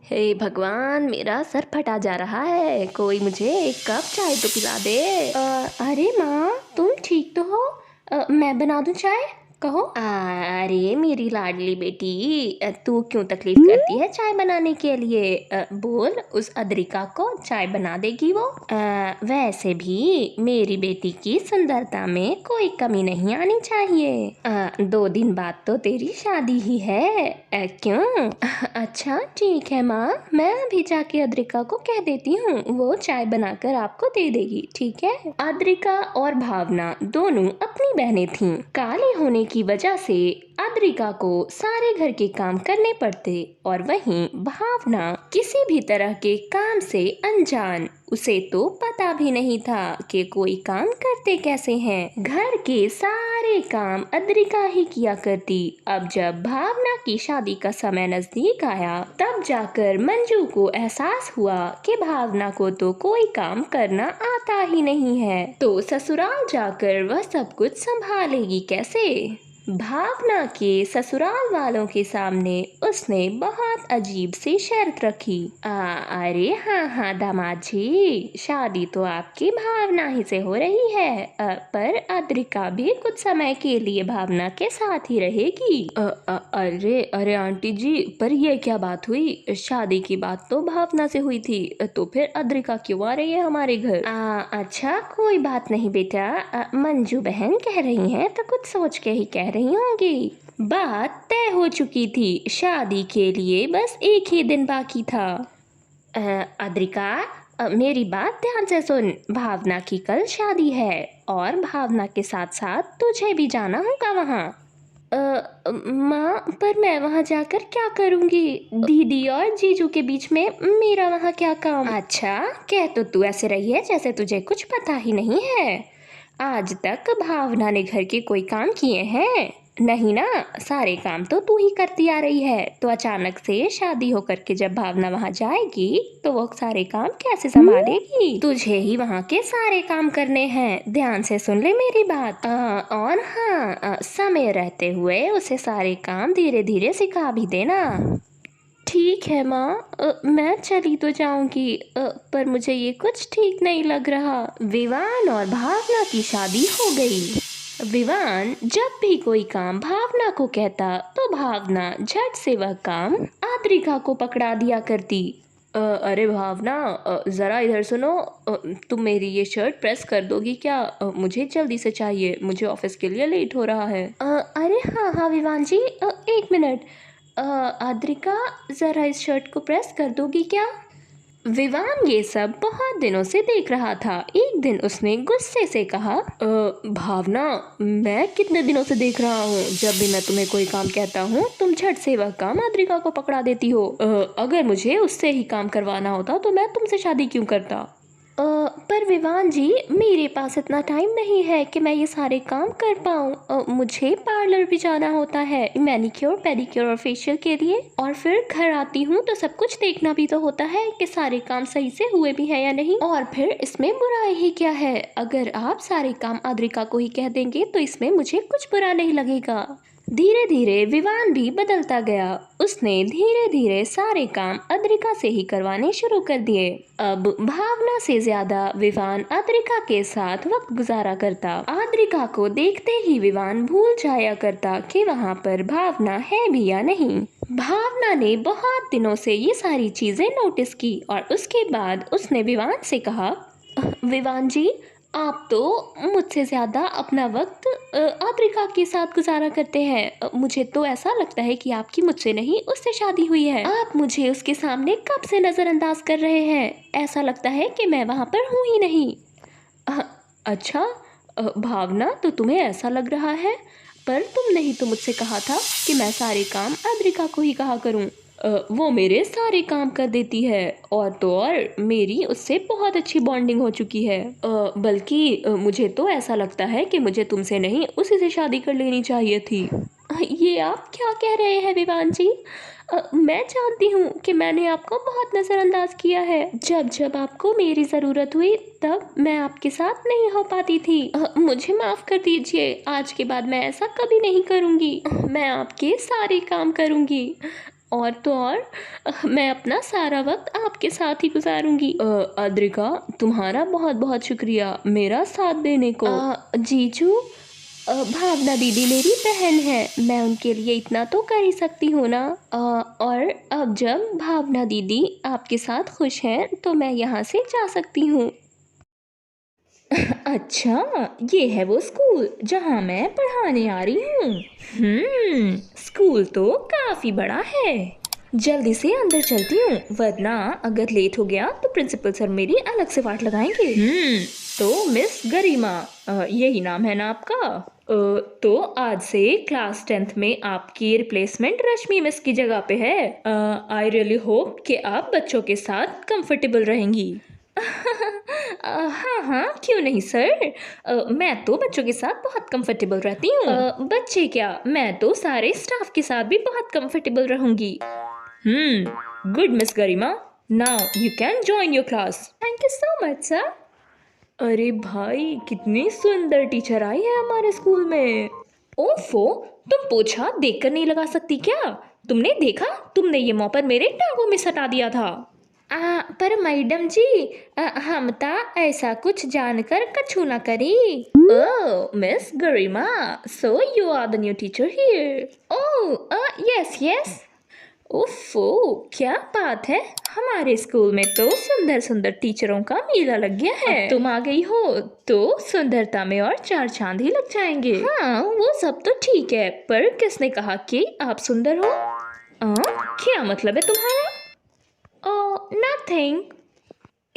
हे भगवान, मेरा सर फटा जा रहा है। कोई मुझे एक कप चाय तो पिला दे। अरे माँ, तुम ठीक तो हो? मैं बना दूँ चाय? कहो। अरे मेरी लाडली बेटी, तू क्यों तकलीफ करती है चाय बनाने के लिए? बोल, उस अद्रिका को चाय बना देगी वो। वैसे भी मेरी बेटी की सुंदरता में कोई कमी नहीं आनी चाहिए। 2 दिन बाद तो तेरी शादी ही है। क्यों? अच्छा ठीक है माँ, मैं अभी जाके अद्रिका को कह देती हूँ, वो चाय बनाकर आपको दे देगी, ठीक है? अद्रिका और भावना दोनों अपनी बहनें थीं। काली होने की वजह से अद्रिका को सारे घर के काम करने पड़ते और वहीं भावना किसी भी तरह के काम से अनजान। उसे तो पता भी नहीं था कि कोई काम करते कैसे हैं। घर के सारे काम अद्रिका ही किया करती। अब जब भावना की शादी का समय नजदीक आया, तब जाकर मंजू को एहसास हुआ कि भावना को तो कोई काम करना आता ही नहीं है, तो ससुराल जाकर वह सब कुछ संभालेगी कैसे? भावना के ससुराल वालों के सामने उसने बहुत अजीब सी शर्त रखी। अरे हाँ हाँ दामाद जी, शादी तो आपकी भावना ही से हो रही है, पर अद्रिका भी कुछ समय के लिए भावना के साथ ही रहेगी। अरे अरे आंटी जी, पर ये क्या बात हुई? शादी की बात तो भावना से हुई थी, तो फिर अद्रिका क्यों आ रही है हमारे घर? अच्छा कोई बात नहीं बेटा, मंजू बहन कह रही हैं तो कुछ सोच के ही कह रही होंगी। बात तय हो चुकी थी, शादी के लिए बस एक ही दिन बाकी था। अद्रिका, मेरी बात ध्यान से सुन। भावना की कल शादी है और भावना के साथ साथ तुझे भी जाना होगा वहाँ। माँ, पर मैं वहाँ जाकर क्या करूँगी? दीदी और जीजू के बीच में मेरा वहाँ क्या काम? अच्छा, कह तो तू ऐसे रही है जैसे तुझे कुछ पता ही नहीं है। आज तक भावना ने घर के कोई काम किए हैं? नहीं ना, सारे काम तो तू ही करती आ रही है। तो अचानक से शादी होकर के जब भावना वहाँ जाएगी तो वो सारे काम कैसे संभालेगी? तुझे ही वहाँ के सारे काम करने हैं। ध्यान से सुन ले मेरी बात। और हाँ, समय रहते हुए उसे सारे काम धीरे धीरे सिखा भी देना। ठीक है माँ, मैं चली तो जाऊंगी, पर मुझे ये कुछ ठीक नहीं लग रहा। विवान और भावना की शादी हो गई। विवान जब भी कोई काम भावना को कहता तो भावना झट से वह काम आद्रिका को पकड़ा दिया करती। अरे भावना, ज़रा इधर सुनो। तुम मेरी ये शर्ट प्रेस कर दोगी क्या? मुझे जल्दी से चाहिए, मुझे ऑफिस के लिए लेट हो रहा है। अरे हाँ हाँ विवान जी, 1 मिनट। आद्रिका, ज़रा इस शर्ट को प्रेस कर दोगी क्या? विवान ये सब बहुत दिनों से देख रहा था। एक दिन उसने गुस्से से कहा, भावना, मैं कितने दिनों से देख रहा हूँ, जब भी मैं तुम्हें कोई काम कहता हूँ तुम झट से वह काम आद्रिका को पकड़ा देती हो। अगर मुझे उससे ही काम करवाना होता तो मैं तुमसे शादी क्यों करता? पर विवान जी, मेरे पास इतना टाइम नहीं है कि मैं ये सारे काम कर पाऊँ। मुझे पार्लर भी जाना होता है, मैनिक्योर पेडिक्योर और फेशियल के लिए, और फिर घर आती हूँ तो सब कुछ देखना भी तो होता है कि सारे काम सही से हुए भी हैं या नहीं। और फिर इसमें बुराई ही क्या है? अगर आप सारे काम आद्रिका को ही कह देंगे तो इसमें मुझे कुछ बुरा नहीं लगेगा। धीरे धीरे विवान भी बदलता गया। उसने धीरे धीरे सारे काम अद्रिका से ही करवाने शुरू कर दिए। अब भावना से ज्यादा विवान अद्रिका के साथ वक्त गुजारा करता। अद्रिका को देखते ही विवान भूल जाया करता कि वहाँ पर भावना है भी या नहीं। भावना ने बहुत दिनों से ये सारी चीजें नोटिस की और उसके बाद उसने विवान से कहा, विवान जी, आप तो मुझसे ज़्यादा अपना वक्त आद्रिका के साथ गुजारा करते हैं। मुझे तो ऐसा लगता है कि आपकी मुझसे नहीं उससे शादी हुई है। आप मुझे उसके सामने कब से नज़रअंदाज कर रहे हैं? ऐसा लगता है कि मैं वहाँ पर हूँ ही नहीं। अ, अच्छा, भावना, तो तुम्हें ऐसा लग रहा है, पर तुमने ही तो मुझसे कहा था कि मैं सारे काम अद्रिका को ही कहा करूं। वो मेरे सारे काम कर देती है, और तो और मेरी उससे बहुत अच्छी बॉन्डिंग हो चुकी है। बल्कि मुझे तो ऐसा लगता है कि मुझे तुमसे नहीं उसी से शादी कर लेनी चाहिए थी। ये आप क्या कह रहे हैं विवान जी? मैं जानती हूँ कि मैंने आपको बहुत नज़रअंदाज किया है। जब जब आपको मेरी ज़रूरत हुई तब मैं आपके साथ नहीं हो पाती थी। मुझे माफ़ कर दीजिए, आज के बाद मैं ऐसा कभी नहीं करूँगी। मैं आपके सारे काम करूँगी। और तो और मैं अपना सारा वक्त आपके साथ ही गुजारूंगी। अद्रिका, तुम्हारा बहुत बहुत शुक्रिया मेरा साथ देने को। जीजू, भावना दीदी मेरी बहन है, मैं उनके लिए इतना तो कर ही सकती हूँ ना। और अब जब भावना दीदी आपके साथ खुश हैं तो मैं यहाँ से जा सकती हूँ। अच्छा, ये है वो स्कूल जहाँ मैं पढ़ाने आ रही हूँ। स्कूल तो काफी बड़ा है। जल्दी से अंदर चलती हूँ, वरना अगर लेट हो गया तो प्रिंसिपल सर मेरी अलग से वाट लगाएंगे। तो मिस गरिमा, यही नाम है ना आपका? तो आज से क्लास 10th में आपकी रिप्लेसमेंट रश्मि मिस की जगह पे है। आई रियली होप कि आप बच्चों के साथ कंफर्टेबल रहेंगी। हाँ हाँ, क्यों नहीं सर। मैं तो बच्चों के साथ बहुत कंफर्टेबल रहती हूँ। बच्चे क्या, मैं तो सारे स्टाफ के साथ भी बहुत कंफर्टेबल रहूंगी। Good miss Garima, now you can join your class. Thank you so much sir. अरे भाई, कितनी सुंदर टीचर आई है हमारे स्कूल में। ओफो, तुम पोछा देखकर नहीं लगा सकती क्या? तुमने देखा, तुमने ये मॉपर मेरे टांगों में सटा दिया था। पर मैडम जी, हम ता ऐसा कुछ जानकर कछु ना करी। Oh miss Garima, so you are the new teacher here. Oh yes yes. ओफो, क्या बात है, हमारे स्कूल में तो सुंदर सुंदर टीचरों का मेला लग गया है। तुम आ गई हो तो सुंदरता में और चार चांद ही लग जाएंगे। हाँ, वो सब तो ठीक है, पर किसने कहा कि आप सुंदर हो? क्या मतलब है तुम्हारा? नथिंग।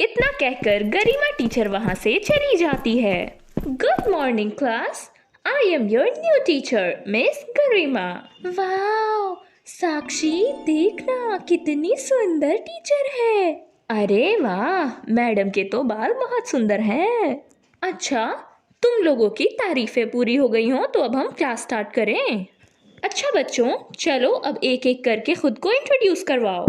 इतना कहकर गरिमा टीचर वहां से चली जाती है। Good morning class, I am your new teacher miss Garima. वाह साक्षी, देखना कितनी सुंदर टीचर है। अरे वाह, मैडम के तो बाल बहुत सुंदर हैं। अच्छा, तुम लोगों की तारीफें पूरी हो गई हो तो अब हम क्लास स्टार्ट करें। अच्छा बच्चों, चलो अब एक एक करके खुद को इंट्रोड्यूस करवाओ।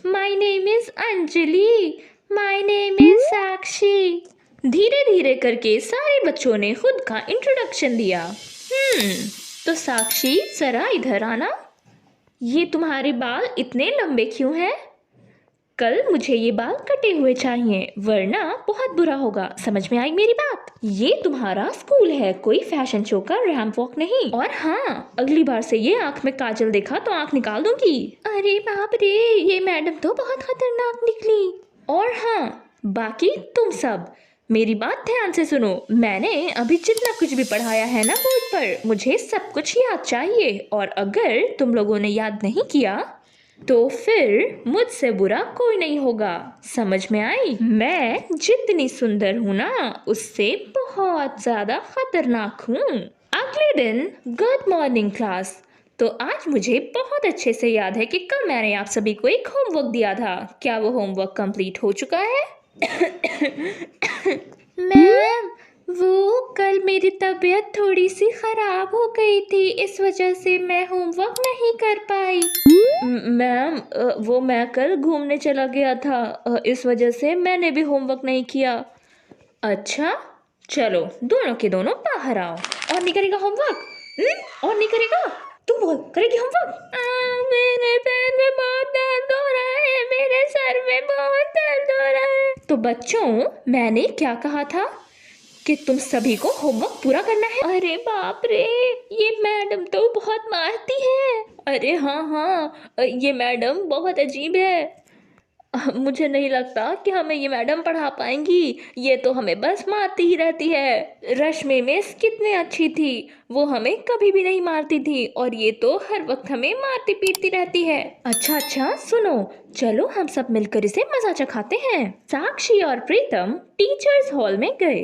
My name is Anjali, my name is Sakshi. धीरे धीरे करके सारे बच्चों ने खुद का इंट्रोडक्शन दिया। तो साक्षी, जरा इधर आना। ये तुम्हारे बाल इतने लंबे क्यों हैं? कल मुझे ये बाल कटे हुए चाहिए, वरना बहुत बुरा होगा। समझ में आई मेरी बात? ये तुम्हारा स्कूल है, कोई फैशन शो का रैंप वॉक नहीं। और हाँ, अगली बार से ये आंख में काजल देखा तो आंख निकाल दूंगी। अरे बाप रे, ये मैडम तो बहुत खतरनाक निकली। और हाँ, बाकी तुम सब मेरी बात ध्यान से सुनो। मैंने अभी जितना कुछ भी पढ़ाया है ना बोर्ड पर, मुझे सब कुछ याद चाहिए। और अगर तुम लोगों ने याद नहीं किया तो फिर मुझसे बुरा कोई नहीं होगा। समझ में आई? मैं जितनी सुंदर हूँ ना, उससे बहुत ज्यादा खतरनाक हूँ। अगले दिन गुड मॉर्निंग क्लास। तो आज मुझे बहुत अच्छे से याद है कि कल मैंने आप सभी को एक होमवर्क दिया था। क्या वो होमवर्क कंप्लीट हो चुका है? मैम, वो कल मेरी तबीयत थोड़ी सी खराब हो गई थी, इस वजह से मैं होमवर्क नहीं कर पाई। मैम, वो मैं कल घूमने चला गया था, इस वजह से मैंने भी होमवर्क नहीं किया। अच्छा, चलो दोनों के दोनों बाहर आओ। और नहीं करेगा होमवर्क? और नहीं करेगा? तुम बोल, करेगी होमवर्क? मेरे पैर में बहुत दर्द हो रहा है, मेरे सर में बहुत दर्द हो रहा है। तो बच्चों, मैंने क्या कहा था कि तुम सभी को होमवर्क पूरा करना है। अरे बाप रे, ये मैडम तो बहुत मारती है। अरे हाँ हाँ, ये मैडम बहुत अजीब है। मुझे नहीं लगता कि हमें ये मैडम पढ़ा पाएंगी, ये तो हमें बस मारती ही रहती है। रश्मि मिस कितनी अच्छी थी, वो हमें कभी भी नहीं मारती थी, और ये तो हर वक्त हमें मारती पीटती रहती है। अच्छा अच्छा, सुनो, चलो हम सब मिलकर इसे मजा चखाते हैं। साक्षी और प्रीतम टीचर्स हॉल में गए।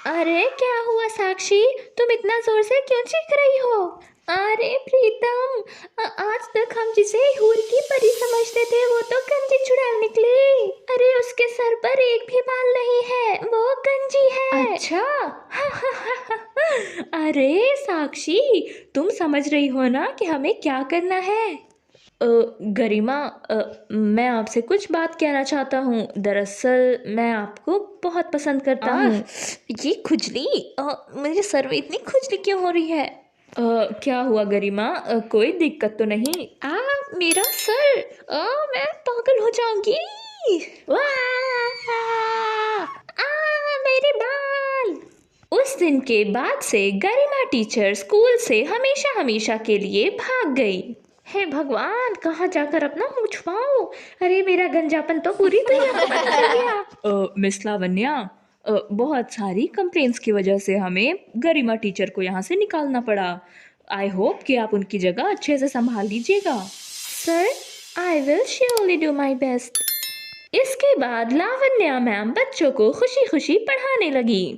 अरे क्या हुआ साक्षी, तुम इतना जोर से क्यों चीख रही हो? अरे प्रीतम, आज तक हम जिसे हूर की परी समझते थे, वो तो गंजी चुड़ैल निकली। अरे उसके सर पर एक भी बाल नहीं है, वो गंजी है। अच्छा। अरे साक्षी, तुम समझ रही हो ना कि हमें क्या करना है? गरिमा, मैं आपसे कुछ बात कहना चाहता हूँ। दरअसल मैं आपको बहुत पसंद करता हूँ। ये खुजली, मेरे सर में इतनी खुजली क्यों हो रही है? क्या हुआ गरिमा? कोई दिक्कत तो नहीं? मेरा सर, मैं पागल हो जाऊंगी। वाह! मेरे बाल। उस दिन के बाद से गरिमा टीचर स्कूल से हमेशा हमेशा के लिए भाग गई। हे भगवान, कहाँ जाकर अपना मुंह छुपाऊं? अरे मेरा गंजापन तो पूरी दुनिया को पता चल गया। मिस लावण्या, बहुत सारी कंप्लेंट्स की वजह से हमें गरिमा टीचर को यहाँ से निकालना पड़ा। आई होप कि आप उनकी जगह अच्छे से संभाल लीजिएगा। Sir, I will surely do my best. इसके बाद लावण्या मैम बच्चों को खुशी खुशी पढ़ाने लगी।